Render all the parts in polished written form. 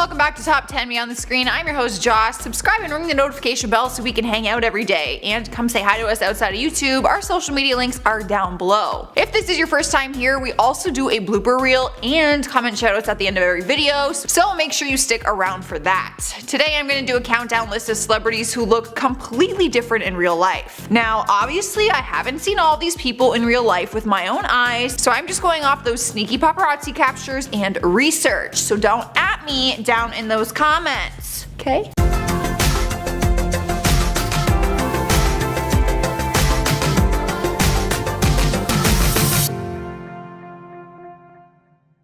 Welcome back to Top 10 Me on the Screen. I'm your host Joss. Subscribe and ring the notification bell so we can hang out every day. And come say hi to us outside of YouTube. Our social media links are down below. If this is your first time here, we also do a blooper reel and comment shoutouts at the end of every video, so make sure you stick around for that. Today I'm going to do a countdown list of celebrities who look completely different in real life. Now obviously I haven't seen all these people in real life with my own eyes, so I'm just going off those sneaky paparazzi captures and research, so don't at me down in those comments, okay?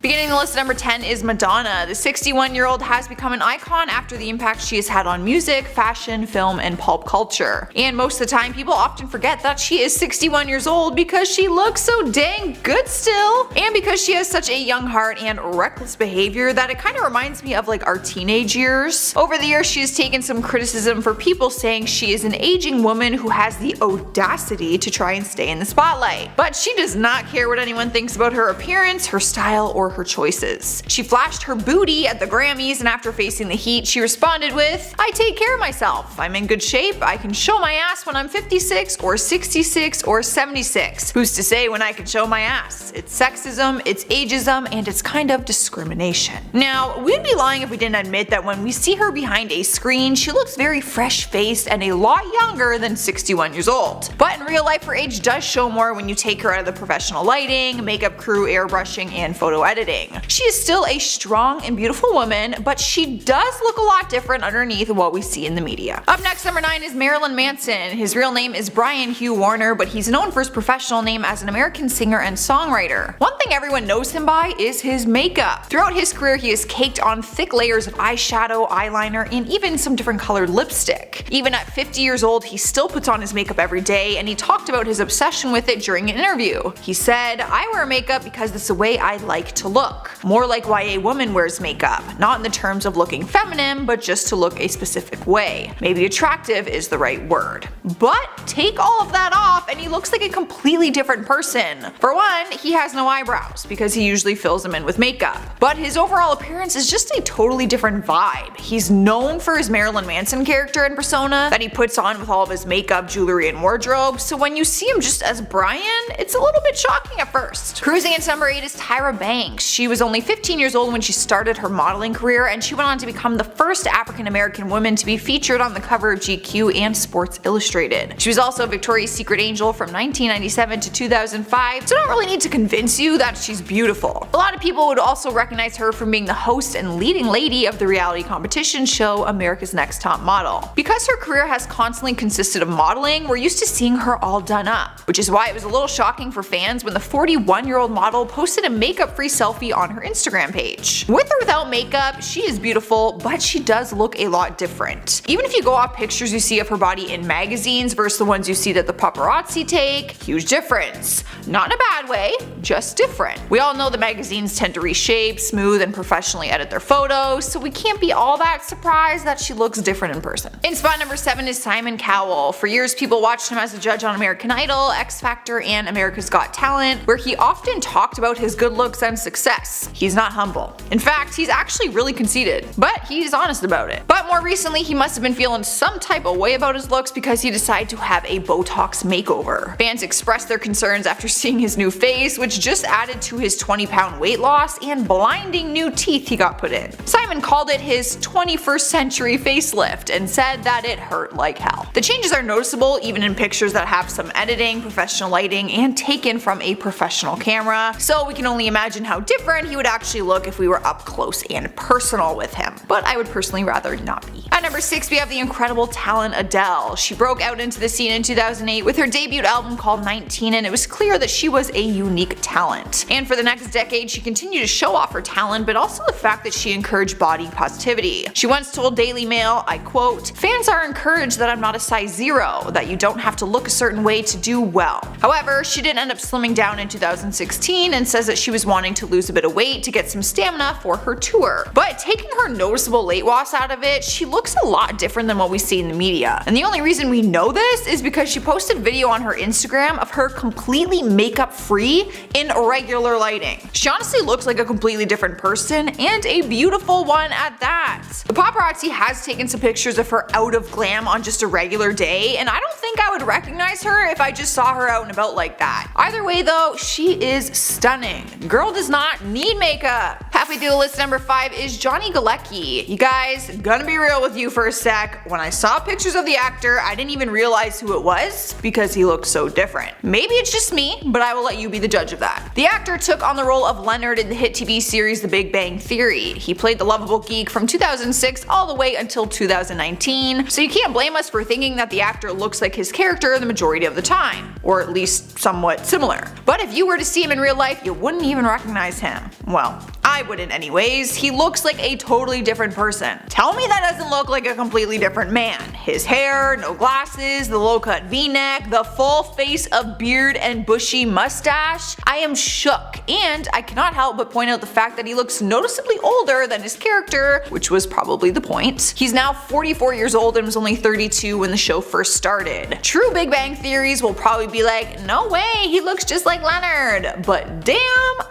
Beginning the list at number 10 is Madonna. The 61-year-old has become an icon after the impact she has had on music, fashion, film, and pulp culture. And most of the time people often forget that she is 61 years old because she looks so dang good still, and because she has such a young heart and reckless behavior that it kind of reminds me of like our teenage years. Over the years she has taken some criticism for people saying she is an aging woman who has the audacity to try and stay in the spotlight. But she does not care what anyone thinks about her appearance, her style, or her choices. She flashed her booty at the Grammys, and after facing the heat she responded with, "I take care of myself. I'm in good shape. I can show my ass when I'm 56 or 66 or 76. Who's to say when I can show my ass? It's sexism, it's ageism, and it's kind of discrimination." Now, we'd be lying if we didn't admit that when we see her behind a screen, she looks very fresh-faced and a lot younger than 61 years old. But in real life her age does show more when you take her out of the professional lighting, makeup crew, airbrushing, and photo editing. She is still a strong and beautiful woman, but she does look a lot different underneath what we see in the media. Up next, number 9 is Marilyn Manson. His real name is Brian Hugh Warner, but he's known for his professional name as an American singer and songwriter. One thing everyone knows him by is his makeup. Throughout his career he has caked on thick layers of eyeshadow, eyeliner, and even some different colored lipstick. Even at 50 years old he still puts on his makeup every day, and he talked about his obsession with it during an interview. He said, "I wear makeup because it's the way I like to look. More like why a woman wears makeup, not in the terms of looking feminine, but just to look a specific way. Maybe attractive is the right word." But take all of that off and he looks like a completely different person. For one, he has no eyebrows because he usually fills them in with makeup. But his overall appearance is just a totally different vibe. He's known for his Marilyn Manson character and persona that he puts on with all of his makeup, jewelry, and wardrobe, so when you see him just as Brian, it's a little bit shocking at first. Cruising into number 8 is Tyra Banks. She was only 15 years old when she started her modeling career, and she went on to become the first African American woman to be featured on the cover of GQ and Sports Illustrated. She was also Victoria's Secret Angel from 1997 to 2005, so I don't really need to convince you that she's beautiful. A lot of people would also recognize her from being the host and leading lady of the reality competition show America's Next Top Model. Because her career has constantly consisted of modeling, we're used to seeing her all done up, which is why it was a little shocking for fans when the 41-year-old model posted a makeup-free selfie on her Instagram page. With or without makeup, she is beautiful, but she does look a lot different. Even if you go off pictures you see of her body in magazines versus the ones you see that the paparazzi take, huge difference. Not in a bad way, just different. We all know the magazines tend to reshape, smooth, and professionally edit their photos, so we can't be all that surprised that she looks different in person. In spot number 7 is Simon Cowell. For years people watched him as a judge on American Idol, X Factor, and America's Got Talent, where he often talked about his good looks and success. He's not humble. In fact, he's actually really conceited, but he's honest about it. But more recently he must have been feeling some type of way about his looks because he decided to have a Botox makeover. Fans expressed their concerns after seeing his new face, which just added to his 20-pound weight loss and blinding new teeth he got put in. Simon called it his 21st century facelift and said that it hurt like hell. The changes are noticeable even in pictures that have some editing, professional lighting, and taken from a professional camera, so we can only imagine how different he would actually look if we were up close and personal with him, but I would personally rather not be. At number 6 we have the incredible talent Adele. She broke out into the scene in 2008 with her debut album called 19, and it was clear that she was a unique talent. And for the next decade she continued to show off her talent, but also the fact that she encouraged body positivity. She once told Daily Mail, I quote, "Fans are encouraged that I'm not a size 0, that you don't have to look a certain way to do well." However, she did end up slimming down in 2016 and says that she was wanting to lose a bit of weight to get some stamina for her tour. But taking her noticeable weight loss out of it, she looks a lot different than what we see in the media. And the only reason we know this is because she posted a video on her Instagram of her completely makeup free in regular lighting. She honestly looks like a completely different person, and a beautiful one at that. that. The paparazzi has taken some pictures of her out of glam on just a regular day, and I don't think I would recognize her if I just saw her out and about like that. Either way though, she is stunning. Girl does not need makeup. Halfway through the list, number 5 is Johnny Galecki. You guys, gonna be real with you for a sec. When I saw pictures of the actor, I didn't even realize who it was because he looked so different. Maybe it's just me, but I will let you be the judge of that. The actor took on the role of Leonard in the hit TV series The Big Bang Theory. He played the lovable geek from 2006 all the way until 2019, so you can't blame us for thinking that the actor looks like his character the majority of the time, or at least somewhat similar. But if you were to see him in real life, you wouldn't even recognize him. Well, I wouldn't anyways. He looks like a totally different person. Tell me that doesn't look like a completely different man. His hair, no glasses, the low-cut v-neck, the full face of beard and bushy mustache. I am shook, and I cannot help but point out the fact that he looks noticeably older than his character, which was probably the point. He's now 44 years old and was only 32 when the show first started. True Big Bang theories will probably be like, no way, he looks just like Leonard. But damn,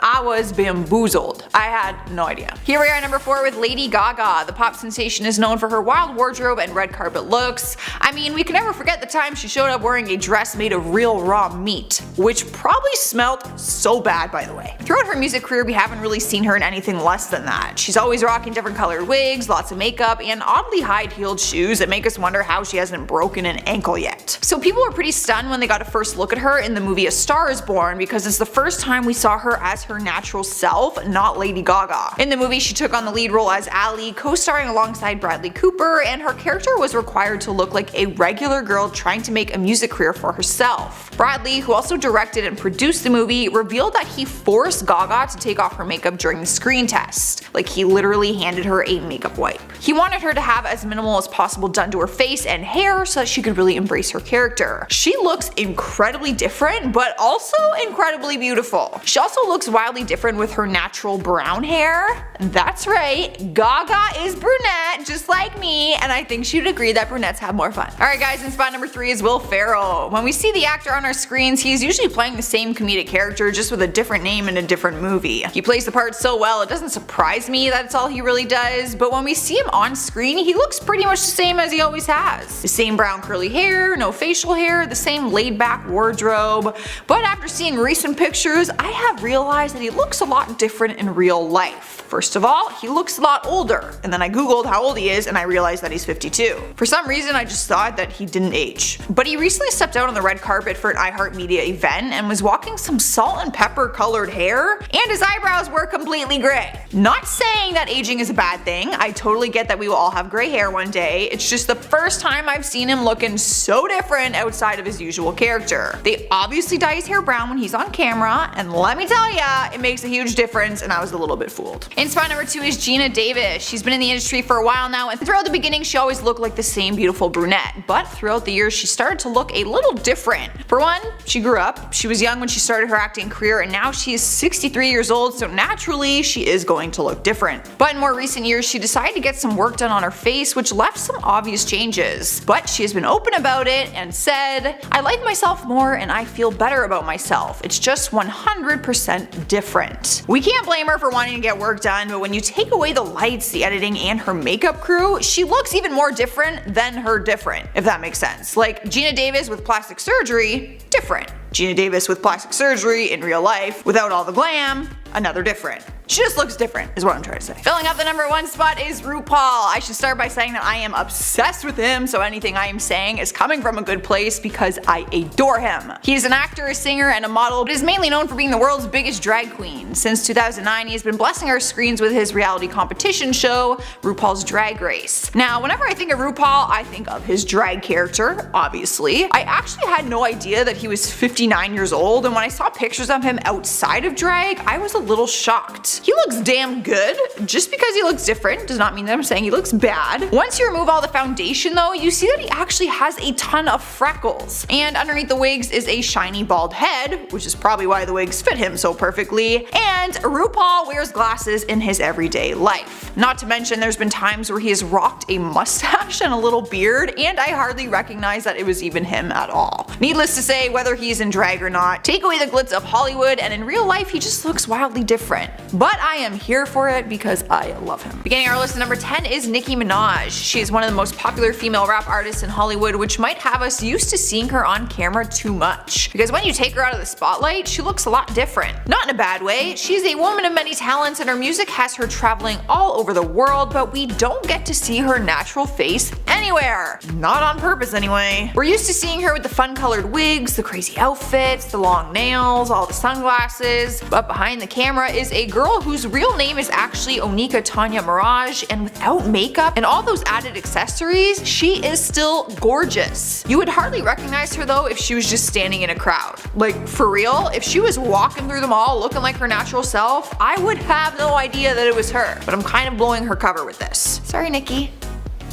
I was bamboozled. I had no idea. Here we are, number 4 with Lady Gaga. The pop sensation is known for her wild wardrobe and red carpet looks. I mean, we can never forget the time she showed up wearing a dress made of real raw meat, which probably smelled so bad, by the way. Throughout her music career, we haven't really seen her in anything less than that. She's always rocking different colored wigs, lots of makeup, and oddly high-heeled shoes that make us wonder how she hasn't broken an ankle yet. So people were pretty stunned when they got a first look at her in the movie A Star Is Born, because it's the first time we saw her as her natural self, not Lady Gaga. In the movie, she took on the lead role as Ally, co-starring alongside Bradley Cooper, and her character was required to look like a regular girl trying to make a music career for herself. Bradley, who also directed and produced the movie, revealed that he forced Gaga to take off her makeup during the screen test. Like, he literally handed her a makeup wipe. He wanted her to have as minimal as possible done to her face and hair so that she could really embrace her character. She looks incredibly different, but also incredibly beautiful. She also looks wildly different with her natural brown hair. That's right, Gaga is brunette, just like me, and I think she'd agree that brunettes have more fun. Alright guys, and spot number 3 is Will Ferrell. When we see the actor on our screens, he's usually playing the same comedic character, just with a different name in a different movie. He plays the part so well, it doesn't surprise me that it's all he really does, but when we see him on screen, he looks pretty much the same as he always has. The same brown curly hair, no facial hair, the same laid-back wardrobe. But after seeing recent pictures, I have realized that he looks a lot different in real life. First of all, he looks a lot older, and then I googled how old he is and I realized that he's 52. For some reason, I just thought that he didn't age. But he recently stepped out on the red carpet for an iHeartMedia event and was walking some salt and pepper colored hair, and his eyebrows were completely gray. Not saying that aging is a bad thing, I totally get that we will all have gray hair one day, it's just the first time I've seen him looking so different outside of his usual character. They obviously dye his hair brown when he's on camera, and let me tell ya, it makes a huge difference, and I was a little bit fooled. In spot number 2 is Geena Davis. She's been in the industry for a while now, and throughout the beginning she always looked like the same beautiful brunette, but throughout the years she started to look a little different. For one, she grew up. She was young when she started her acting career, and now she is 63 years old, so naturally she is going to look different. But in more recent years she decided to get some work done on her face, which left some obvious changes. But she has been open about it and said, "I like myself more and I feel better about myself. It's just 100% different." We can't blame her for wanting to get work done, but when you take away the lights, the editing, and her makeup crew, she looks even more different than her different, if that makes sense. Like, Geena Davis with plastic surgery, different. Geena Davis with plastic surgery in real life, without all the glam, another different. She just looks different, is what I'm trying to say. Filling up the number 1 spot is RuPaul. I should start by saying that I am obsessed with him, so anything I am saying is coming from a good place because I adore him. He is an actor, a singer, and a model, but is mainly known for being the world's biggest drag queen. Since 2009, he has been blessing our screens with his reality competition show, RuPaul's Drag Race. Now, whenever I think of RuPaul, I think of his drag character, obviously. I actually had no idea that he was 59 years old, and when I saw pictures of him outside of drag, I was a little shocked. He looks damn good. Just because he looks different does not mean that I'm saying he looks bad. Once you remove all the foundation though, you see that he actually has a ton of freckles. And underneath the wigs is a shiny bald head, which is probably why the wigs fit him so perfectly. And RuPaul wears glasses in his everyday life. Not to mention there's been times where he has rocked a mustache and a little beard, and I hardly recognize that it was even him at all. Needless to say, whether he's in drag or not, take away the glitz of Hollywood, and in real life he just looks wildly wildly different. But I am here for it because I love him. Beginning our list at number 10 is Nicki Minaj. She is one of the most popular female rap artists in Hollywood, which might have us used to seeing her on camera too much. Because when you take her out of the spotlight, she looks a lot different. Not in a bad way, she's a woman of many talents and her music has her traveling all over the world, but we don't get to see her natural face anywhere. Not on purpose anyway. We're used to seeing her with the fun colored wigs, the crazy outfits, the long nails, all the sunglasses, but behind the camera is a girl whose real name is actually Onika Tanya Mirage, and without makeup and all those added accessories, she is still gorgeous. You would hardly recognize her though if she was just standing in a crowd. Like, for real, if she was walking through the mall looking like her natural self, I would have no idea that it was her. But I'm kind of blowing her cover with this. Sorry, Nicki.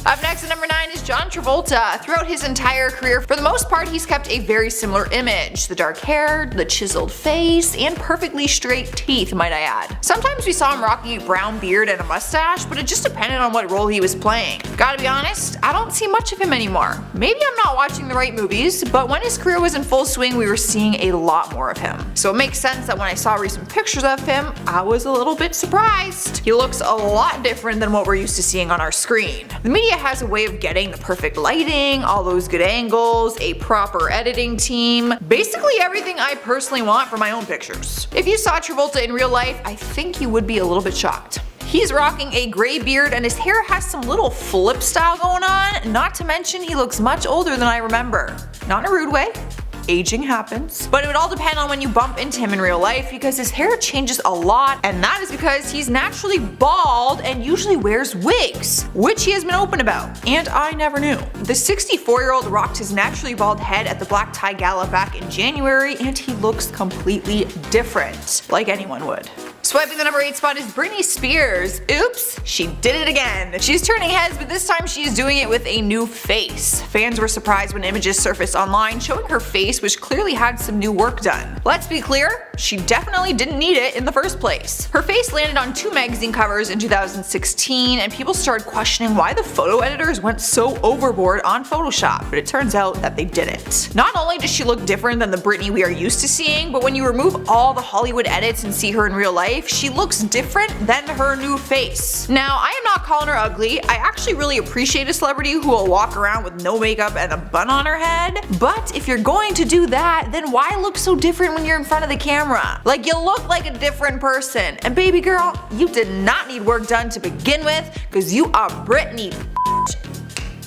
Up next at number 9 is John Travolta. Throughout his entire career, for the most part, he's kept a very similar image. The dark hair, the chiseled face, and perfectly straight teeth, might I add. Sometimes we saw him rocking a brown beard and a mustache, but it just depended on what role he was playing. Gotta be honest, I don't see much of him anymore. Maybe I'm not watching the right movies, but when his career was in full swing, we were seeing a lot more of him. So it makes sense that when I saw recent pictures of him, I was a little bit surprised. He looks a lot different than what we're used to seeing on our screen. The media has a way of getting the perfect lighting, all those good angles, a proper editing team, basically everything I personally want for my own pictures. If you saw Travolta in real life, I think you would be a little bit shocked. He's rocking a gray beard and his hair has some little flip style going on, not to mention he looks much older than I remember. Not in a rude way. Aging happens. But it would all depend on when you bump into him in real life because his hair changes a lot, and that is because he's naturally bald and usually wears wigs, which he has been open about, and I never knew. The 64-year-old rocked his naturally bald head at the Black Tie Gala back in January and he looks completely different, like anyone would. Swiping the number 8 spot is Britney Spears. Oops, she did it again. She's turning heads, but this time she is doing it with a new face. Fans were surprised when images surfaced online showing her face, which clearly had some new work done. Let's be clear, she definitely didn't need it in the first place. Her face landed on 2 magazine covers in 2016, and people started questioning why the photo editors went so overboard on Photoshop, but it turns out that they didn't. Not only does she look different than the Britney we are used to seeing, but when you remove all the Hollywood edits and see her in real life, she looks different than her new face. Now, I am not calling her ugly. I actually really appreciate a celebrity who will walk around with no makeup and a bun on her head. But if you're going to do that, then why look so different when you're in front of the camera? Like, you look like a different person. And baby girl, you did not need work done to begin with, because you are Britney.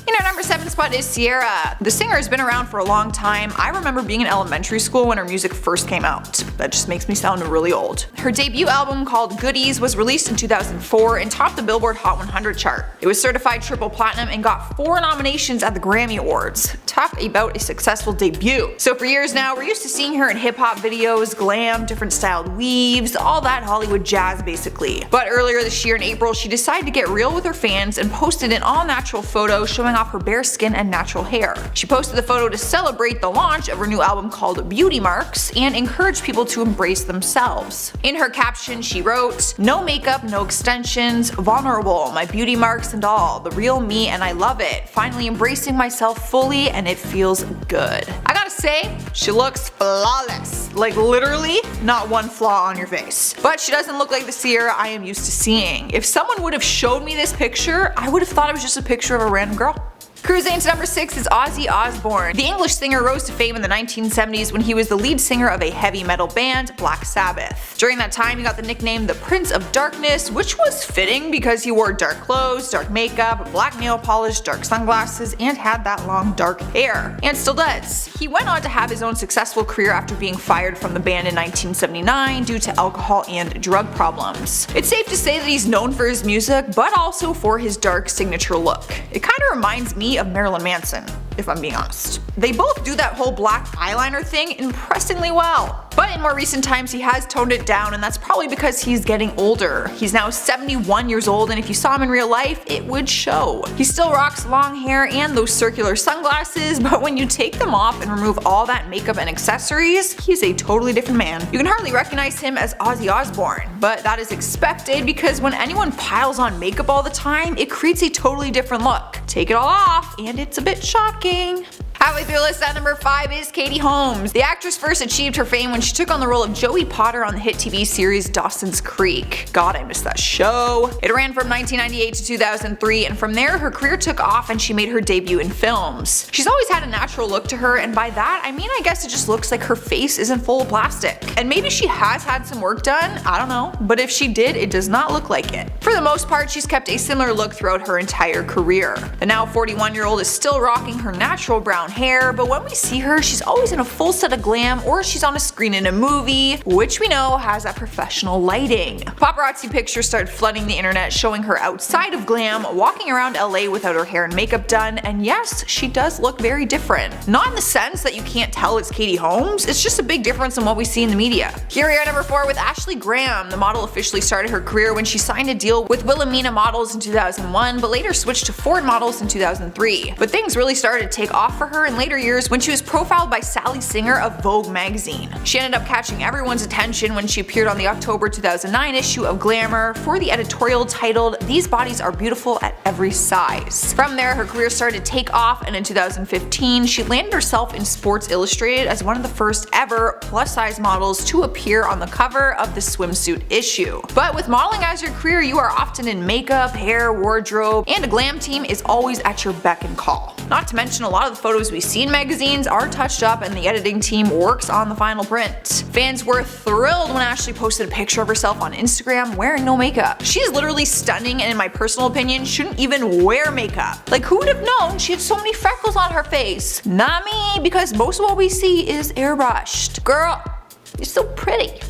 In our number 7 spot is Ciara. The singer has been around for a long time. I remember being in elementary school when her music first came out. That just makes me sound really old. Her debut album called Goodies was released in 2004 and topped the Billboard Hot 100 chart. It was certified triple platinum and got 4 nominations at the Grammy Awards. Talk about a successful debut. So for years now, we're used to seeing her in hip hop videos, glam, different styled weaves, all that Hollywood jazz basically. But earlier this year in April, she decided to get real with her fans and posted an all natural photo showing off her bare skin and natural hair. She posted the photo to celebrate the launch of her new album called Beauty Marks and encourage people to embrace themselves. In her caption, she wrote, "No makeup, no extensions, vulnerable, my beauty marks and all, the real me and I love it. Finally embracing myself fully and it feels good." I gotta say, she looks flawless. Like literally, not one flaw on your face. But she doesn't look like the Ciara I am used to seeing. If someone would have showed me this picture, I would have thought it was just a picture of a random girl. Cruising into number 6 is Ozzy Osbourne. The English singer rose to fame in the 1970s when he was the lead singer of a heavy metal band, Black Sabbath. During that time, he got the nickname the Prince of Darkness, which was fitting because he wore dark clothes, dark makeup, black nail polish, dark sunglasses, and had that long dark hair. And still does. He went on to have his own successful career after being fired from the band in 1979 due to alcohol and drug problems. It's safe to say that he's known for his music, but also for his dark signature look. It kinda reminds me of Marilyn Manson, if I'm being honest. They both do that whole black eyeliner thing impressively well. But in more recent times he has toned it down, and that's probably because he's getting older. He's now 71 years old, and if you saw him in real life, it would show. He still rocks long hair and those circular sunglasses, but when you take them off and remove all that makeup and accessories, he's a totally different man. You can hardly recognize him as Ozzy Osbourne, but that is expected because when anyone piles on makeup all the time, it creates a totally different look. Take it all off, and it's a bit shocking. Halfway through the list at number 5 is Katie Holmes. The actress first achieved her fame when she took on the role of Joey Potter on the hit TV series Dawson's Creek. God, I missed that show. It ran from 1998 to 2003, and from there her career took off and she made her debut in films. She's always had a natural look to her, and by that I mean I guess it just looks like her face isn't full of plastic. And maybe she has had some work done, I don't know, but if she did, it does not look like it. For the most part, she's kept a similar look throughout her entire career. The now 41-year-old is still rocking her natural brown hair, but when we see her, she's always in a full set of glam or she's on a screen in a movie, which we know has that professional lighting. Paparazzi pictures started flooding the internet showing her outside of glam, walking around LA without her hair and makeup done, and yes, she does look very different. Not in the sense that you can't tell it's Katie Holmes, it's just a big difference in what we see in the media. Here we are at number 4 with Ashley Graham. The model officially started her career when she signed a deal with Wilhelmina Models in 2001, but later switched to Ford Models in 2003. But things really started to take off for her in later years when she was profiled by Sally Singer of Vogue magazine. She ended up catching everyone's attention when she appeared on the October 2009 issue of Glamour for the editorial titled "These Bodies Are Beautiful at Every Size." From there, her career started to take off, and in 2015 she landed herself in Sports Illustrated as one of the first ever plus-size models to appear on the cover of the swimsuit issue. But with modeling as your career, you are often in makeup, hair, wardrobe, and a glam team is always at your beck and call. Not to mention a lot of the photos we see in magazines are touched up and the editing team works on the final print. Fans were thrilled when Ashley posted a picture of herself on Instagram wearing no makeup. She is literally stunning and in my personal opinion shouldn't even wear makeup. Like, who would have known she had so many freckles on her face? Not me, because most of what we see is airbrushed. Girl, you're so pretty.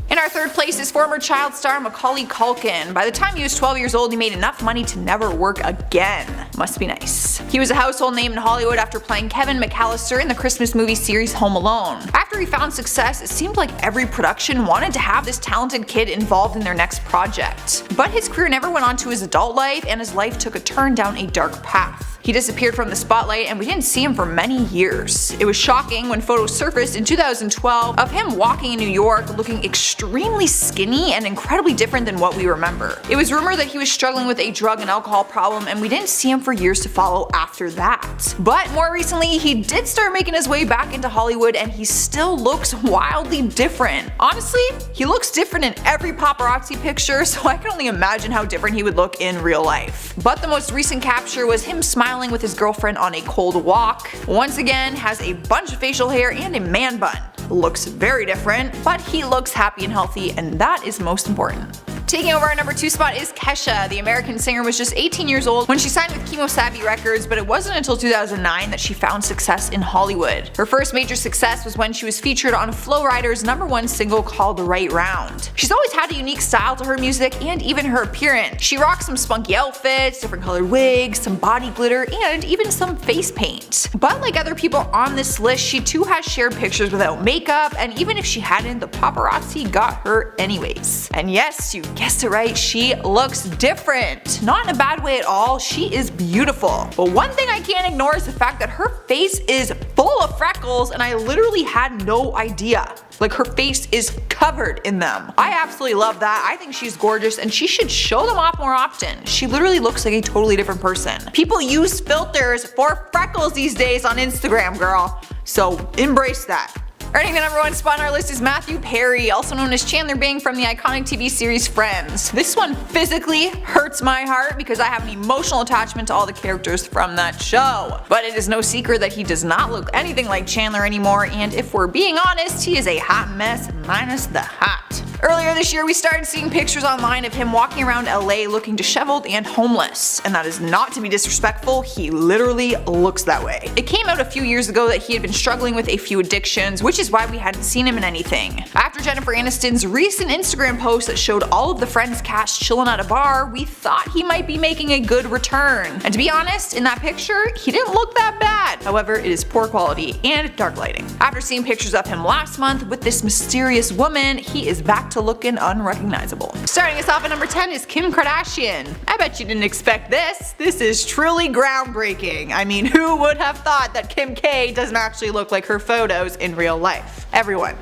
In our third place is former child star Macaulay Culkin. By the time he was 12 years old, he made enough money to never work again. Must be nice. He was a household name in Hollywood after playing Kevin McAllister in the Christmas movie series Home Alone. After he found success, it seemed like every production wanted to have this talented kid involved in their next project. But his career never went on to his adult life, and his life took a turn down a dark path. He disappeared from the spotlight and we didn't see him for many years. It was shocking when photos surfaced in 2012 of him walking in New York looking extremely skinny and incredibly different than what we remember. It was rumored that he was struggling with a drug and alcohol problem, and we didn't see him for years to follow after that. But more recently, he did start making his way back into Hollywood, and he still looks wildly different. Honestly, he looks different in every paparazzi picture, so I can only imagine how different he would look in real life. But the most recent capture was him smiling with his girlfriend on a cold walk. Once again, has a bunch of facial hair and a man bun. Looks very different, but he looks happy and healthy, and that is most important. Taking over our number 2 spot is Kesha. The American singer was just 18 years old when she signed with Chemo Savvy Records, but it wasn't until 2009 that she found success in Hollywood. Her first major success was when she was featured on Flo Rida's #1 single called The Right Round. She's always had a unique style to her music and even her appearance. She rocks some spunky outfits, different colored wigs, some body glitter, and even some face paint. But like other people on this list, she too has shared pictures without makeup, and even if she hadn't, the paparazzi got her anyways. And yes, you guessed it right, she looks different. Not in a bad way at all, she is beautiful. But one thing I can't ignore is the fact that her face is full of freckles, and I literally had no idea. Like, her face is covered in them. I absolutely love that. I think she's gorgeous and she should show them off more often. She literally looks like a totally different person. People use filters for freckles these days on Instagram, girl. So embrace that. Earning the #1 spot on our list is Matthew Perry, also known as Chandler Bing from the iconic TV series Friends. This one physically hurts my heart because I have an emotional attachment to all the characters from that show. But it is no secret that he does not look anything like Chandler anymore, and if we're being honest, he is a hot mess minus the hot. Earlier this year, we started seeing pictures online of him walking around LA looking disheveled and homeless. And that is not to be disrespectful, he literally looks that way. It came out a few years ago that he had been struggling with a few addictions, which is why we hadn't seen him in anything. After Jennifer Aniston's recent Instagram post that showed all of the Friends cast chilling at a bar, we thought he might be making a good return. And to be honest, in that picture, he didn't look that bad. However, it is poor quality and dark lighting. After seeing pictures of him last month with this mysterious woman, he is back to looking unrecognizable. Starting us off at number 10 is Kim Kardashian. I bet you didn't expect this. This is truly groundbreaking. I mean, who would have thought that Kim K doesn't actually look like her photos in real life? Everyone.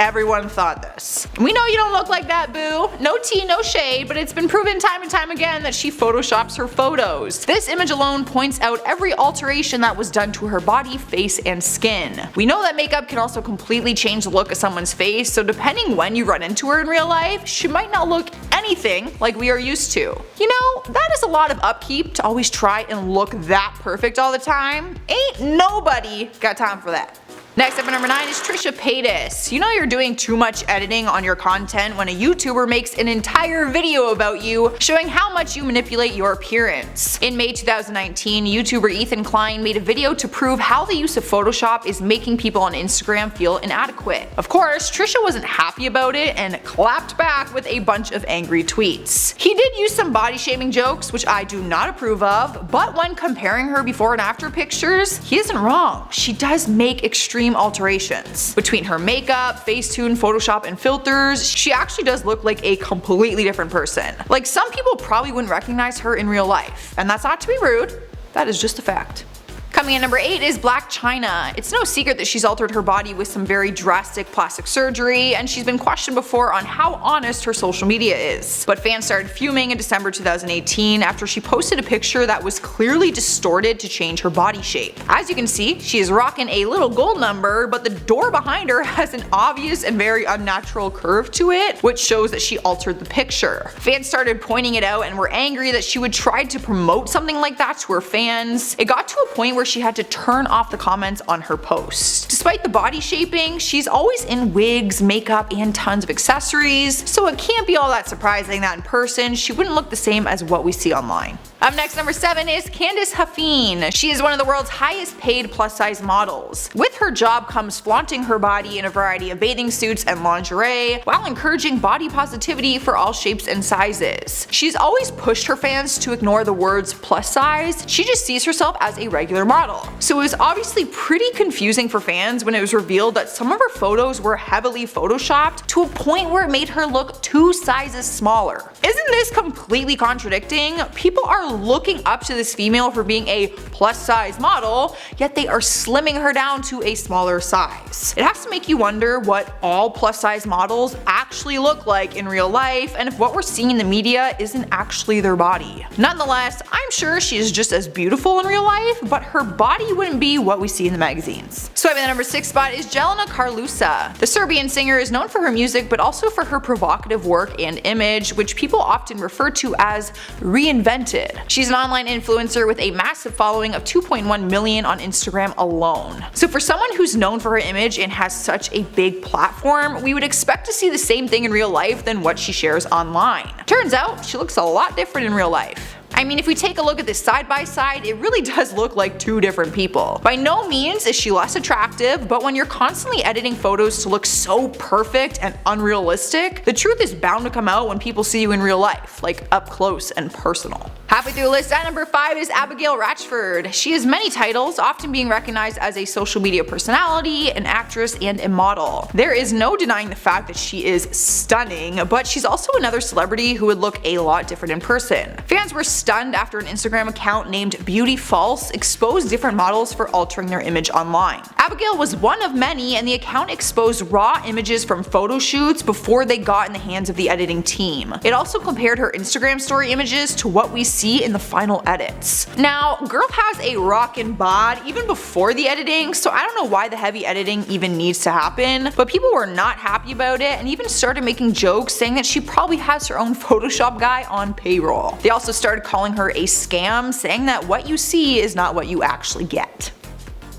everyone thought this. We know you don't look like that, boo. No tea, no shade, but it's been proven time and time again that she photoshops her photos. This image alone points out every alteration that was done to her body, face, and skin. We know that makeup can also completely change the look of someone's face, so depending when you run into her in real life, she might not look anything like we are used to. You know, that is a lot of upkeep to always try and look that perfect all the time. Ain't nobody got time for that. Next up at number 9 is Trisha Paytas. You know you're doing too much editing on your content when a YouTuber makes an entire video about you showing how much you manipulate your appearance. In May 2019, YouTuber Ethan Klein made a video to prove how the use of Photoshop is making people on Instagram feel inadequate. Of course, Trisha wasn't happy about it and clapped back with a bunch of angry tweets. He did use some body shaming jokes, which I do not approve of, but when comparing her before and after pictures, he isn't wrong. She does make extreme alterations. Between her makeup, Facetune, Photoshop, and filters, she actually does look like a completely different person. Like, some people probably wouldn't recognize her in real life. And that's not to be rude, that is just a fact. Coming in number 8 is Blac Chyna. It's no secret that she's altered her body with some very drastic plastic surgery, and she's been questioned before on how honest her social media is. But fans started fuming in December 2018 after she posted a picture that was clearly distorted to change her body shape. As you can see, she is rocking a little gold number, but the door behind her has an obvious and very unnatural curve to it, which shows that she altered the picture. Fans started pointing it out and were angry that she would try to promote something like that to her fans. It got to a point where she had to turn off the comments on her post. Despite the body shaping, she's always in wigs, makeup, and tons of accessories, so it can't be all that surprising that in person she wouldn't look the same as what we see online. Up next, number 7 is Candice Huffine. She is one of the world's highest paid plus size models. With her job comes flaunting her body in a variety of bathing suits and lingerie, while encouraging body positivity for all shapes and sizes. She's always pushed her fans to ignore the words plus size. She just sees herself as a regular model. So it was obviously pretty confusing for fans when it was revealed that some of her photos were heavily photoshopped to a point where it made her look 2 sizes smaller. Isn't this completely contradicting? People are looking up to this female for being a plus size model, yet they are slimming her down to a smaller size. It has to make you wonder what all plus size models actually look like in real life, and if what we're seeing in the media isn't actually their body. Nonetheless, I'm sure she is just as beautiful in real life, but her body wouldn't be what we see in the magazines. Swiping the number 6 spot is Jelena Karleusa. The Serbian singer is known for her music, but also for her provocative work and image, which people often refer to as reinvented. She's an online influencer with a massive following of 2.1 million on Instagram alone. So for someone who's known for her image and has such a big platform, we would expect to see the same thing in real life than what she shares online. Turns out, she looks a lot different in real life. I mean, if we take a look at this side by side, it really does look like 2 different people. By no means is she less attractive, but when you're constantly editing photos to look so perfect and unrealistic, the truth is bound to come out when people see you in real life, like up close and personal. Halfway through the list at number 5 is Abigail Ratchford. She has many titles, often being recognized as a social media personality, an actress, and a model. There is no denying the fact that she is stunning, but she's also another celebrity who would look a lot different in person. Fans were stunned after an Instagram account named Beauty False exposed different models for altering their image online. Abigail was one of many, and the account exposed raw images from photo shoots before they got in the hands of the editing team. It also compared her Instagram story images to what we see in the final edits. Now, girl has a rockin' bod even before the editing, so I don't know why the heavy editing even needs to happen, but people were not happy about it and even started making jokes saying that she probably has her own Photoshop guy on payroll. They also started calling her a scam, saying that what you see is not what you actually get.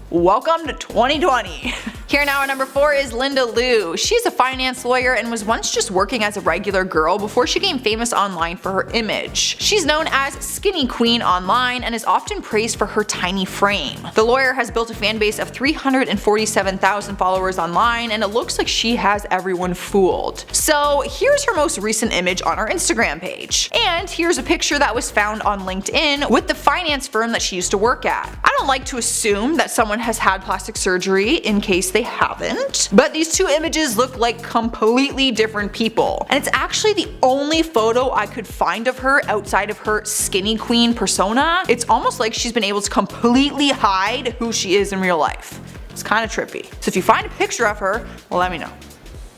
Welcome to 2020. Here now at number 4 is Linda Liu. She's a finance lawyer and was once just working as a regular girl before she became famous online for her image. She's known as Skinny Queen online and is often praised for her tiny frame. The lawyer has built a fan base of 347,000 followers online, and it looks like she has everyone fooled. So here's her most recent image on her Instagram page. And here's a picture that was found on LinkedIn with the finance firm that she used to work at. I don't like to assume that someone has had plastic surgery in case they haven't, but these 2 images look like completely different people, and it's actually the only photo I could find of her outside of her skinny queen persona. It's almost like she's been able to completely hide who she is in real life. It's kind of trippy. So if you find a picture of her, well, let me know.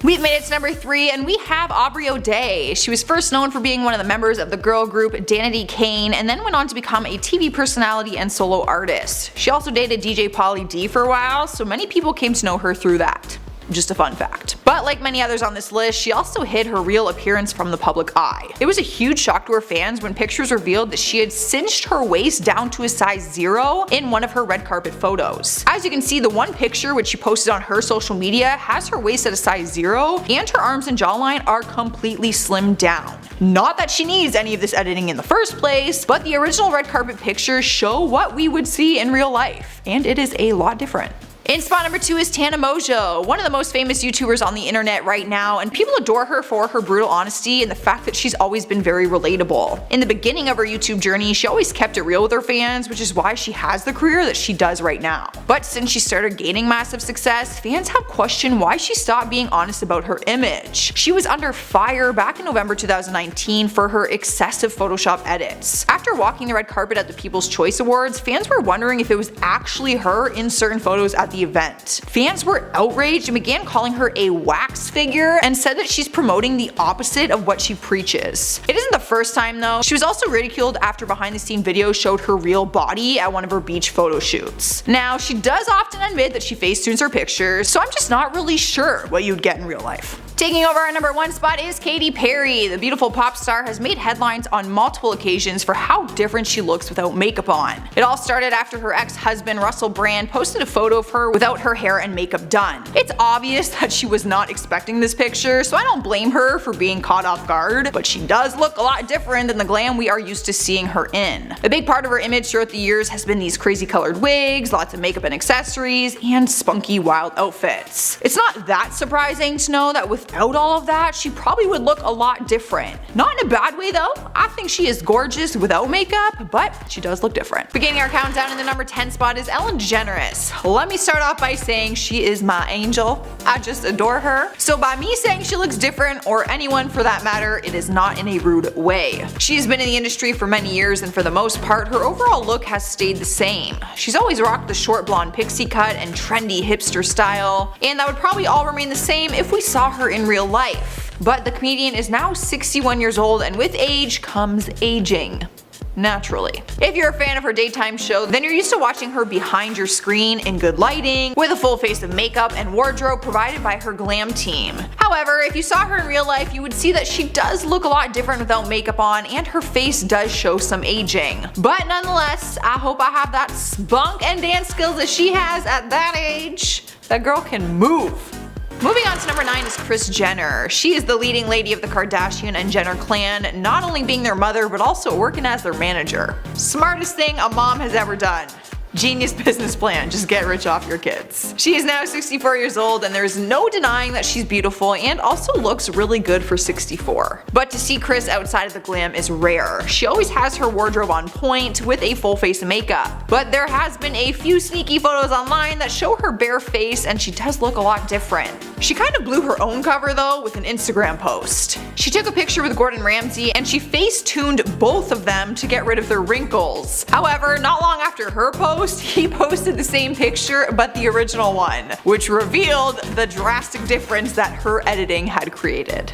We've made it to number 3 and we have Aubrey O'Day. She was first known for being one of the members of the girl group Danity Kane and then went on to become a TV personality and solo artist. She also dated DJ Pauly D for a while, so many people came to know her through that. Just a fun fact. But like many others on this list, she also hid her real appearance from the public eye. It was a huge shock to her fans when pictures revealed that she had cinched her waist down to a size 0 in one of her red carpet photos. As you can see, the one picture which she posted on her social media has her waist at a size 0 and her arms and jawline are completely slimmed down. Not that she needs any of this editing in the first place, but the original red carpet pictures show what we would see in real life, and it is a lot different. In spot number 2 is Tana Mongeau, one of the most famous YouTubers on the internet right now, and people adore her for her brutal honesty and the fact that she's always been very relatable. In the beginning of her YouTube journey, she always kept it real with her fans, which is why she has the career that she does right now. But since she started gaining massive success, fans have questioned why she stopped being honest about her image. She was under fire back in November 2019 for her excessive Photoshop edits. After walking the red carpet at the People's Choice Awards, fans were wondering if it was actually her in certain photos at the event. Fans were outraged and began calling her a wax figure and said that she's promoting the opposite of what she preaches. It isn't the first time though. She was also ridiculed after behind the scene videos showed her real body at one of her beach photo shoots. Now, she does often admit that she facetunes her pictures, so I'm just not really sure what you'd get in real life. Taking over our number 1 spot is Katy Perry. The beautiful pop star has made headlines on multiple occasions for how different she looks without makeup on. It all started after her ex-husband Russell Brand posted a photo of her without her hair and makeup done. It's obvious that she was not expecting this picture, so I don't blame her for being caught off guard, but she does look a lot different than the glam we are used to seeing her in. A big part of her image throughout the years has been these crazy colored wigs, lots of makeup and accessories, and spunky wild outfits. It's not that surprising to know that without all of that, she probably would look a lot different. Not in a bad way though. I think she is gorgeous without makeup, but she does look different. Beginning our countdown in the number 10 spot is Ellen DeGeneres. Let me start off by saying she is my angel. I just adore her. So by me saying she looks different, or anyone for that matter, it is not in a rude way. She's been in the industry for many years and for the most part, her overall look has stayed the same. She's always rocked the short blonde pixie cut and trendy hipster style, and that would probably all remain the same if we saw her in real life. But the comedian is now 61 years old, and with age comes aging. Naturally. If you're a fan of her daytime show, then you're used to watching her behind your screen in good lighting, with a full face of makeup and wardrobe provided by her glam team. However, if you saw her in real life, you would see that she does look a lot different without makeup on, and her face does show some aging. But nonetheless, I hope I have that spunk and dance skills that she has at that age. That girl can move. Moving on to number 9 is Kris Jenner. She is the leading lady of the Kardashian and Jenner clan, not only being their mother but also working as their manager. Smartest thing a mom has ever done. Genius business plan, just get rich off your kids. She is now 64 years old and there's no denying that she's beautiful and also looks really good for 64. But to see Kris outside of the glam is rare. She always has her wardrobe on point with a full face of makeup. But there has been a few sneaky photos online that show her bare face and she does look a lot different. She kind of blew her own cover though with an Instagram post. She took a picture with Gordon Ramsay and she face-tuned both of them to get rid of their wrinkles. However, not long after her post, he posted the same picture but the original one, which revealed the drastic difference that her editing had created.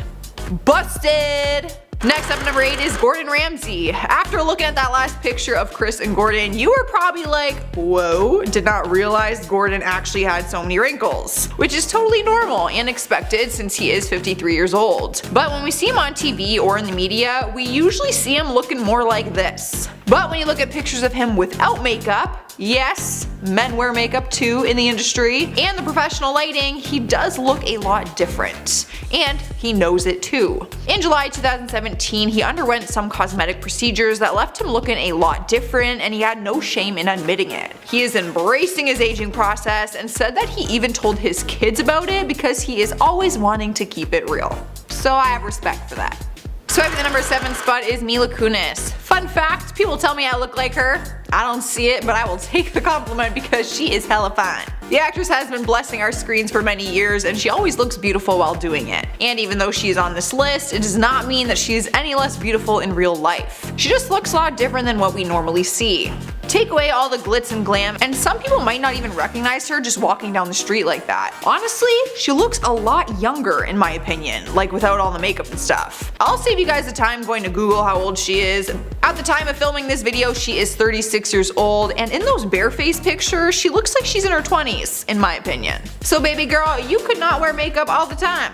Busted! Next up, number 8 is Gordon Ramsay. After looking at that last picture of Kris and Gordon, you were probably like, whoa, did not realize Gordon actually had so many wrinkles. Which is totally normal and expected since he is 53 years old. But when we see him on TV or in the media, we usually see him looking more like this. But when you look at pictures of him without makeup, yes, men wear makeup too in the industry, and the professional lighting, he does look a lot different. And he knows it too. In July 2017, he underwent some cosmetic procedures that left him looking a lot different, and he had no shame in admitting it. He is embracing his aging process and said that he even told his kids about it because he is always wanting to keep it real. So I have respect for that. Swiping the number 7 spot is Mila Kunis. Fun fact, people tell me I look like her. I don't see it, but I will take the compliment because she is hella fine. The actress has been blessing our screens for many years and she always looks beautiful while doing it. And even though she is on this list, it does not mean that she is any less beautiful in real life. She just looks a lot different than what we normally see. Take away all the glitz and glam, and some people might not even recognize her just walking down the street like that. Honestly, she looks a lot younger in my opinion, like without all the makeup and stuff. I'll save you guys the time going to Google how old she is. At the time of filming this video, she is 36 years old, and in those barefaced pictures, she looks like she's in her 20s, in my opinion. So baby girl, you could not wear makeup all the time.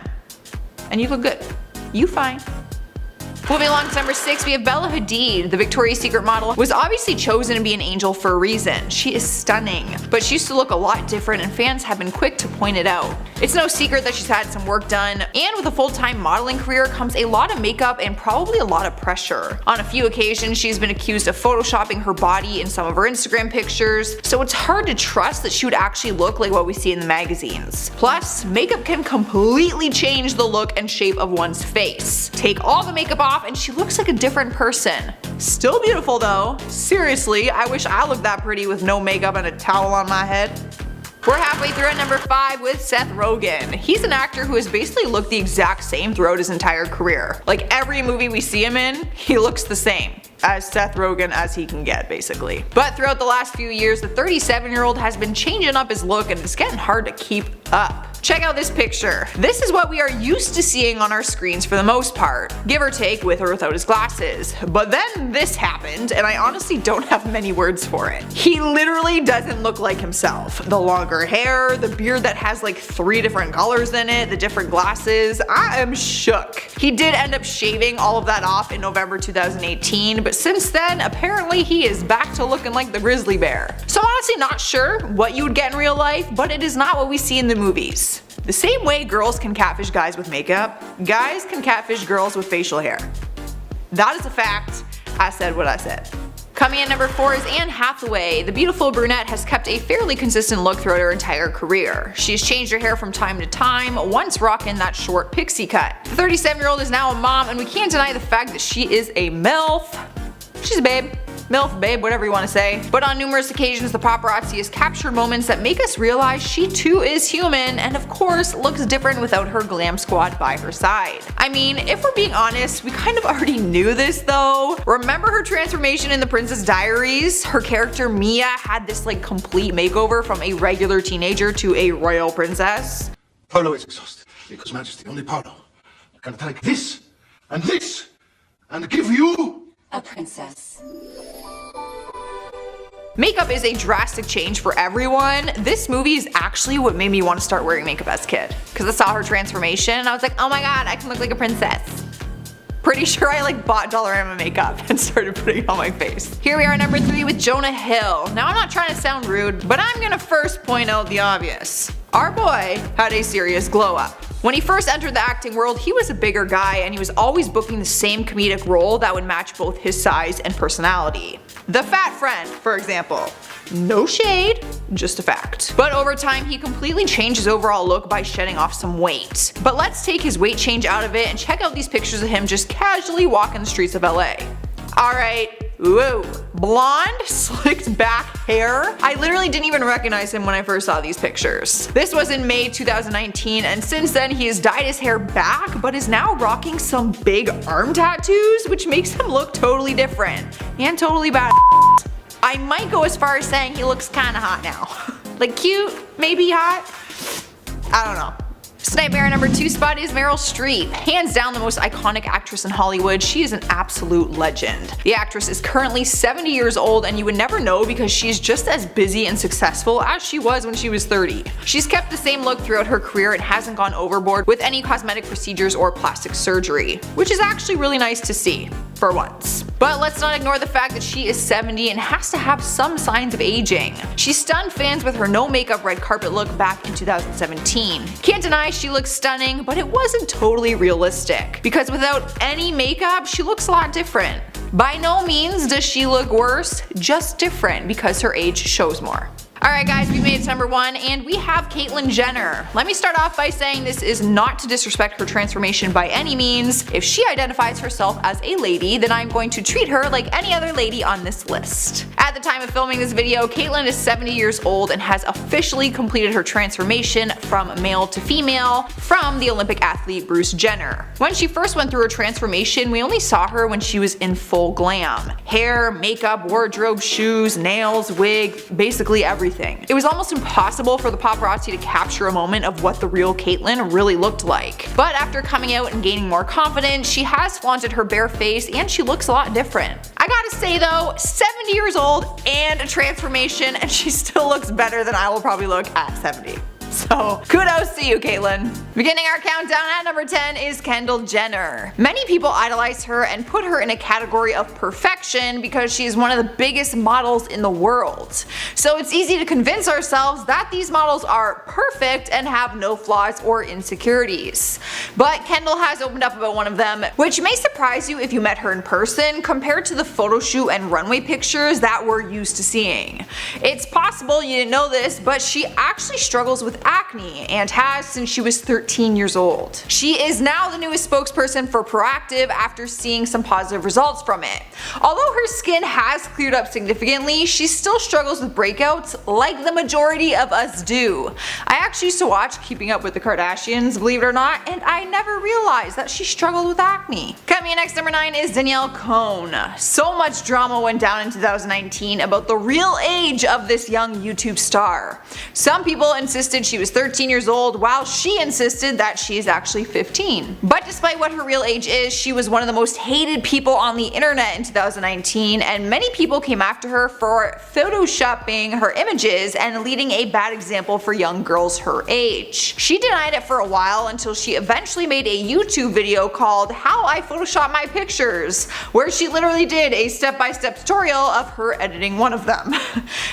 And you look good. You fine. Moving along to number 6, we have Bella Hadid. The Victoria's Secret model was obviously chosen to be an angel for a reason. She is stunning, but she used to look a lot different and fans have been quick to point it out. It's no secret that she's had some work done, and with a full-time modeling career comes a lot of makeup and probably a lot of pressure. On a few occasions, she's been accused of photoshopping her body in some of her Instagram pictures, so it's hard to trust that she would actually look like what we see in the magazines. Plus, makeup can completely change the look and shape of one's face. Take all the makeup off and she looks like a different person. Still beautiful though. Seriously, I wish I looked that pretty with no makeup and a towel on my head. We're halfway through at number 5 with Seth Rogen. He's an actor who has basically looked the exact same throughout his entire career. Like every movie we see him in, he looks the same. As Seth Rogen as he can get, basically. But throughout the last few years, the 37-year-old has been changing up his look and it's getting hard to keep up. Check out this picture. This is what we are used to seeing on our screens for the most part, give or take with or without his glasses. But then this happened, and I honestly don't have many words for it. He literally doesn't look like himself. The longer hair, the beard that has like 3 different colors in it, the different glasses, I am shook. He did end up shaving all of that off in November 2018, but since then, apparently he is back to looking like the grizzly bear. So I'm honestly not sure what you would get in real life, but it is not what we see in the movies. The same way girls can catfish guys with makeup, guys can catfish girls with facial hair. That is a fact. I said what I said. Coming in number 4 is Anne Hathaway. The beautiful brunette has kept a fairly consistent look throughout her entire career. She's changed her hair from time to time, once rocking that short pixie cut. The 37-year-old is now a mom, and we can't deny the fact that she is a MILF. She's a babe. MILF, babe, whatever you want to say. But on numerous occasions, the paparazzi has captured moments that make us realize she too is human, and of course looks different without her glam squad by her side. I mean, if we're being honest, we kind of already knew this though. Remember her transformation in The Princess Diaries? Her character Mia had this like complete makeover from a regular teenager to a royal princess. Polo is exhausted because Majesty, only Polo can take this and give you a princess. Makeup is a drastic change for everyone. This movie is actually what made me want to start wearing makeup as a kid. Because I saw her transformation and I was like, oh my god, I can look like a princess. Pretty sure I like bought Dollarama makeup and started putting it on my face. Here we are at number 3 with Jonah Hill. Now I'm not trying to sound rude, but I'm gonna first point out the obvious. Our boy had a serious glow up. When he first entered the acting world, he was a bigger guy and he was always booking the same comedic role that would match both his size and personality. The fat friend, for example. No shade, just a fact. But over time, he completely changed his overall look by shedding off some weight. But let's take his weight change out of it and check out these pictures of him just casually walking the streets of LA. Alright, whoa, blonde, slicked back hair. I literally didn't even recognize him when I first saw these pictures. This was in May 2019, and since then he has dyed his hair back, but is now rocking some big arm tattoos, which makes him look totally different and totally bad. I might go as far as saying he looks kinda hot now. Like cute, maybe hot, I don't know. Nightmare number 2 spot is Meryl Streep. Hands down the most iconic actress in Hollywood, she is an absolute legend. The actress is currently 70 years old and you would never know because she's just as busy and successful as she was when she was 30. She's kept the same look throughout her career and hasn't gone overboard with any cosmetic procedures or plastic surgery, which is actually really nice to see, for once. But let's not ignore the fact that she is 70 and has to have some signs of aging. She stunned fans with her no makeup red carpet look back in 2017. Can't deny she looks stunning, but it wasn't totally realistic, because without any makeup, she looks a lot different. By no means does she look worse, just different because her age shows more. Alright guys, we made it to number 1 and we have Caitlyn Jenner. Let me start off by saying this is not to disrespect her transformation by any means. If she identifies herself as a lady, then I'm going to treat her like any other lady on this list. At the time of filming this video, Caitlyn is 70 years old and has officially completed her transformation from male to female from the Olympic athlete Bruce Jenner. When she first went through her transformation, we only saw her when she was in full glam. Hair, makeup, wardrobe, shoes, nails, wig, basically everything. It was almost impossible for the paparazzi to capture a moment of what the real Caitlyn really looked like. But after coming out and gaining more confidence, she has flaunted her bare face and she looks a lot different. I gotta say though, 70 years old and a transformation, and she still looks better than I will probably look at 70. So kudos to you, Caitlyn. Beginning our countdown at number 10 is Kendall Jenner. Many people idolize her and put her in a category of perfection because she is one of the biggest models in the world. So it's easy to convince ourselves that these models are perfect and have no flaws or insecurities. But Kendall has opened up about one of them, which may surprise you if you met her in person compared to the photo shoot and runway pictures that we're used to seeing. It's possible you didn't know this, but she actually struggles with acne and has since she was 13 years old. She is now the newest spokesperson for Proactive after seeing some positive results from it. Although her skin has cleared up significantly, she still struggles with breakouts like the majority of us do. I actually used to watch Keeping Up with the Kardashians, believe it or not, and I never realized that she struggled with acne. Coming in next, number 9 is Danielle Cohn. So much drama went down in 2019 about the real age of this young YouTube star. Some people insisted she was 13 years old, while she insisted that she is actually 15. But despite what her real age is, she was one of the most hated people on the internet in 2019, and many people came after her for photoshopping her images and leading a bad example for young girls her age. She denied it for a while until she eventually made a YouTube video called How I Photoshop My Pictures, where she literally did a step-by-step tutorial of her editing one of them.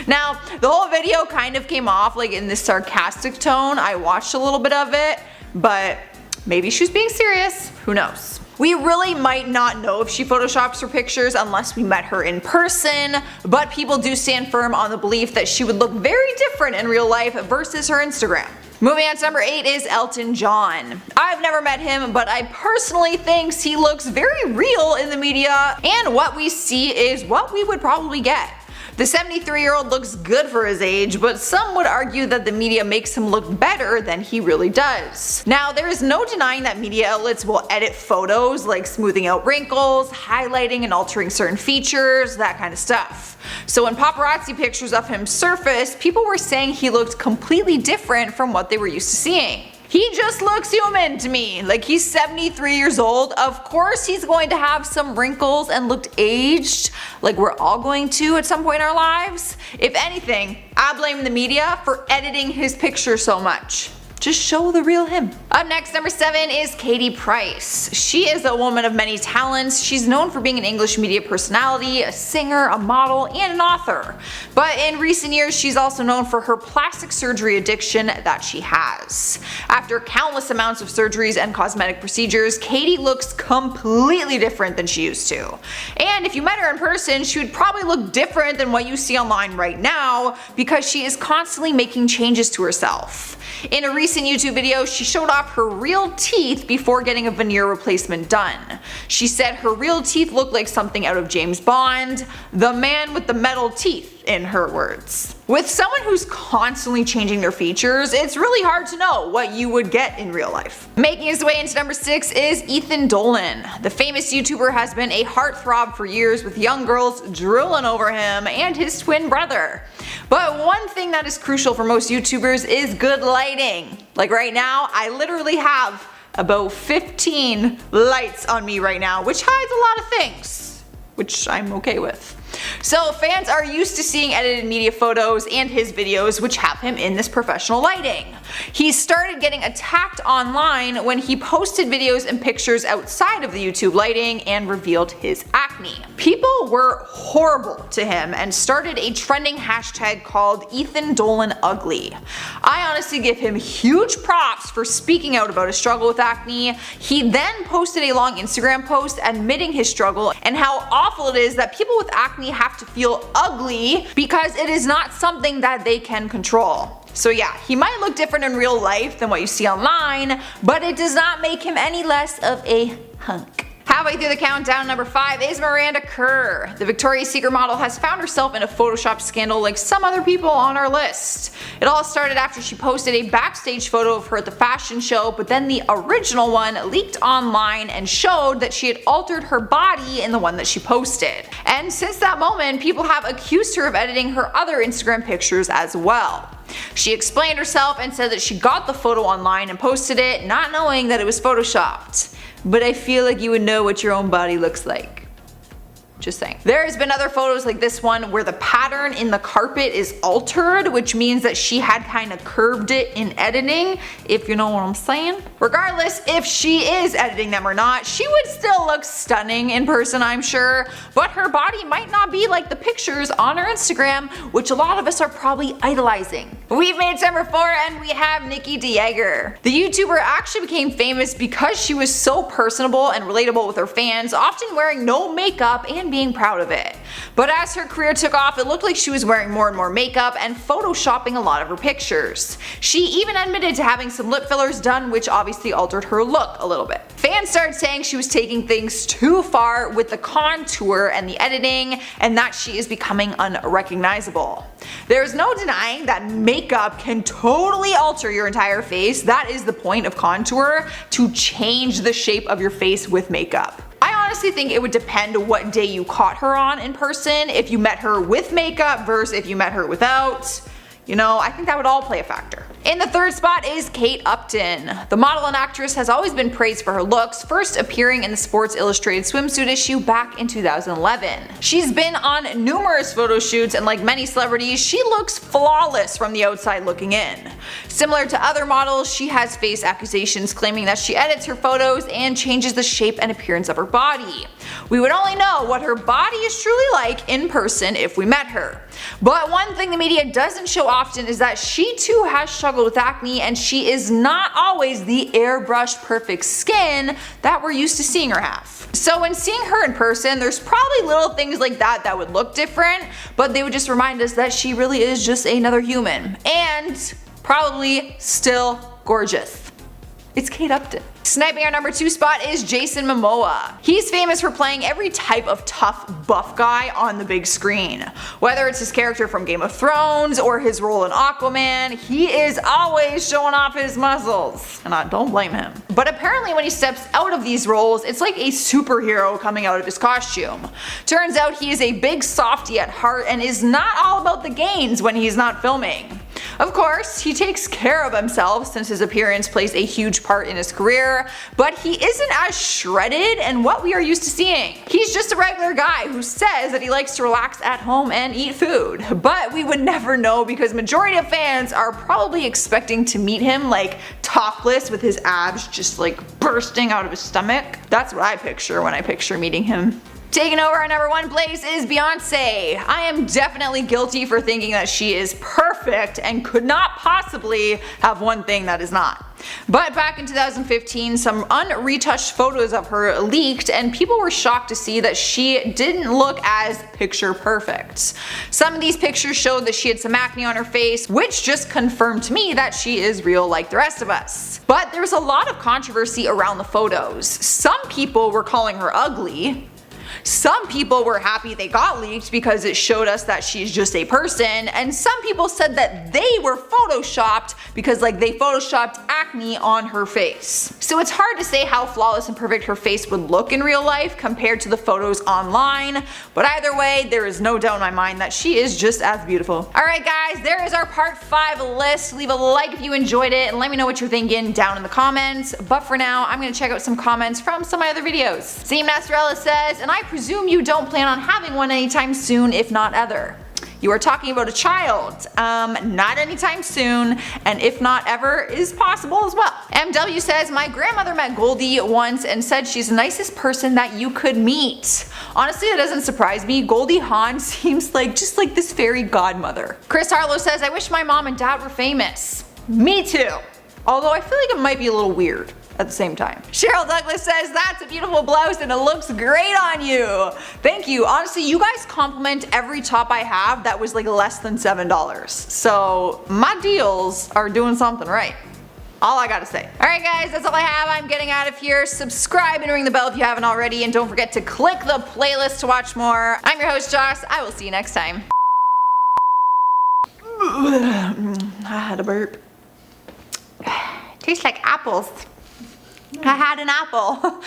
Now, the whole video kind of came off like in this sarcastic tone. I watched a little bit of it, but maybe she was being serious, who knows. We really might not know if she photoshops her pictures unless we met her in person, but people do stand firm on the belief that she would look very different in real life versus her Instagram. Moving on to number 8 is Elton John. I've never met him, but I personally think he looks very real in the media, and what we see is what we would probably get. The 73-year-old looks good for his age, but some would argue that the media makes him look better than he really does. Now, there is no denying that media outlets will edit photos, like smoothing out wrinkles, highlighting and altering certain features, that kind of stuff. So when paparazzi pictures of him surfaced, people were saying he looked completely different from what they were used to seeing. He just looks human to me. Like, he's 73 years old. Of course he's going to have some wrinkles and looked aged, like we're all going to at some point in our lives. If anything, I blame the media for editing his picture so much. Just show the real him. Up next, number 7 is Katie Price. She is a woman of many talents. She's known for being an English media personality, a singer, a model, and an author. But in recent years, she's also known for her plastic surgery addiction that she has. After countless amounts of surgeries and cosmetic procedures, Katie looks completely different than she used to. And if you met her in person, she would probably look different than what you see online right now because she is constantly making changes to herself. In a recent YouTube video, she showed off her real teeth before getting a veneer replacement done. She said her real teeth looked like something out of James Bond, the man with the metal teeth, in her words. With someone who's constantly changing their features, it's really hard to know what you would get in real life. Making his way into number 6 is Ethan Dolan. The famous YouTuber has been a heartthrob for years, with young girls drooling over him and his twin brother. But one thing that is crucial for most YouTubers is good lighting. Like right now, I literally have about 15 lights on me right now, which hides a lot of things, which I'm okay with. So fans are used to seeing edited media photos and his videos which have him in this professional lighting. He started getting attacked online when he posted videos and pictures outside of the YouTube lighting and revealed his acne. People were horrible to him and started a trending hashtag called EthanDolanUgly. I honestly give him huge props for speaking out about his struggle with acne. He then posted a long Instagram post admitting his struggle and how awful it is that people with acne have to feel ugly because it is not something that they can control. So yeah, he might look different in real life than what you see online, but it does not make him any less of a hunk. Halfway through the countdown, number 5 is Miranda Kerr. The Victoria's Secret model has found herself in a Photoshop scandal like some other people on our list. It all started after she posted a backstage photo of her at the fashion show, but then the original one leaked online and showed that she had altered her body in the one that she posted. And since that moment, people have accused her of editing her other Instagram pictures as well. She explained herself and said that she got the photo online and posted it, not knowing that it was photoshopped. But I feel like you would know what your own body looks like. Just saying. There has been other photos like this one where the pattern in the carpet is altered, which means that she had kind of curved it in editing, if you know what I'm saying. Regardless if she is editing them or not, she would still look stunning in person, I'm sure, but her body might not be like the pictures on her Instagram, which a lot of us are probably idolizing. We've made number 4 and we have Nikkie de Jager. The YouTuber actually became famous because she was so personable and relatable with her fans, often wearing no makeup and being proud of it. But as her career took off, it looked like she was wearing more and more makeup and photoshopping a lot of her pictures. She even admitted to having some lip fillers done, which obviously altered her look a little bit. Fans started saying she was taking things too far with the contour and the editing, and that she is becoming unrecognizable. There's no denying that makeup can totally alter your entire face. That is the point of contour, to change the shape of your face with makeup. I honestly think it would depend what day you caught her on in person, if you met her with makeup versus if you met her without. You know, I think that would all play a factor. In the 3rd spot is Kate Upton. The model and actress has always been praised for her looks, first appearing in the Sports Illustrated swimsuit issue back in 2011. She's been on numerous photo shoots, and like many celebrities, she looks flawless from the outside looking in. Similar to other models, she has faced accusations claiming that she edits her photos and changes the shape and appearance of her body. We would only know what her body is truly like in person if we met her. But one thing the media doesn't show often is that she too has struggled with acne, and she is not always the airbrushed perfect skin that we're used to seeing her have. So when seeing her in person, there's probably little things like that that would look different, but they would just remind us that she really is just another human, and probably still gorgeous. It's Kate Upton. Sniping our number 2 spot is Jason Momoa. He's famous for playing every type of tough, buff guy on the big screen. Whether it's his character from Game of Thrones or his role in Aquaman, he is always showing off his muscles. And I don't blame him. But apparently when he steps out of these roles, it's like a superhero coming out of his costume. Turns out he is a big softie at heart and is not all about the gains when he's not filming. Of course, he takes care of himself since his appearance plays a huge part in his career, but he isn't as shredded and what we are used to seeing. He's just a regular guy who says that he likes to relax at home and eat food. But we would never know because majority of fans are probably expecting to meet him like topless with his abs just like bursting out of his stomach. That's what I picture when I picture meeting him. Taking over our number 1 place is Beyonce. I am definitely guilty for thinking that she is perfect and could not possibly have one thing that is not. But back in 2015, some unretouched photos of her leaked, and people were shocked to see that she didn't look as picture perfect. Some of these pictures showed that she had some acne on her face, which just confirmed to me that she is real like the rest of us. But there was a lot of controversy around the photos. Some people were calling her ugly. Some people were happy they got leaked because it showed us that she's just a person, and some people said that they were photoshopped because like they photoshopped acne on her face. So it's hard to say how flawless and perfect her face would look in real life compared to the photos online, but either way, there is no doubt in my mind that she is just as beautiful. Alright guys, there is our part 5 list. Leave a like if you enjoyed it and let me know what you're thinking down in the comments, but for now, I'm gonna check out some comments from some of my other videos. Seam Nasrella says, and I presume you don't plan on having one anytime soon, if not ever. You are talking about a child. Not anytime soon, and if not ever is possible as well. MW says, my grandmother met Goldie once and said she's the nicest person that you could meet. Honestly, that doesn't surprise me. Goldie Hawn seems like just like this fairy godmother. Chris Harlow says, I wish my mom and dad were famous. Me too. Although I feel like it might be a little weird at the same time. Cheryl Douglas says, that's a beautiful blouse and it looks great on you. Thank you. Honestly, you guys compliment every top I have that was like less than $7. So my deals are doing something right. All I gotta say. Alright guys, that's all I have. I'm getting out of here. Subscribe and ring the bell if you haven't already, and don't forget to click the playlist to watch more. I'm your host Joss. I will see you next time. I had a burp. Tastes like apples. I had an apple.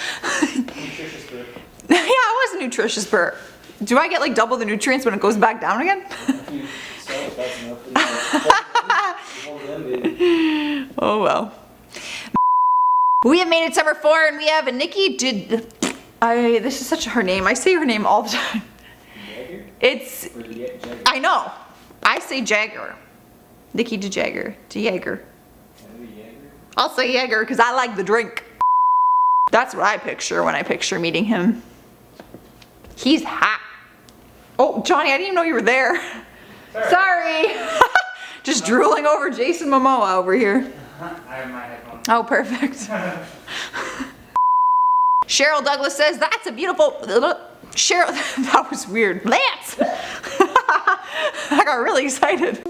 Nutritious burp. Yeah, it was a nutritious burp. Do I get like double the nutrients when it goes back down again? Oh well. We have made it summer 4 and we have a Nikki this is such her name. I say her name all the time. Jager? It's Or Jager? I know. I say Jager. Nikkie de Jager. De Jager. I'll say Jager because I like the drink. That's what I picture when I picture meeting him. He's hot. Oh, Johnny, I didn't even know you were there. Sorry. Just drooling over Jason Momoa over here. I have my headphones. Oh, perfect. Cheryl Douglas says, that's a beautiful... Cheryl, that was weird. Lance! I got really excited.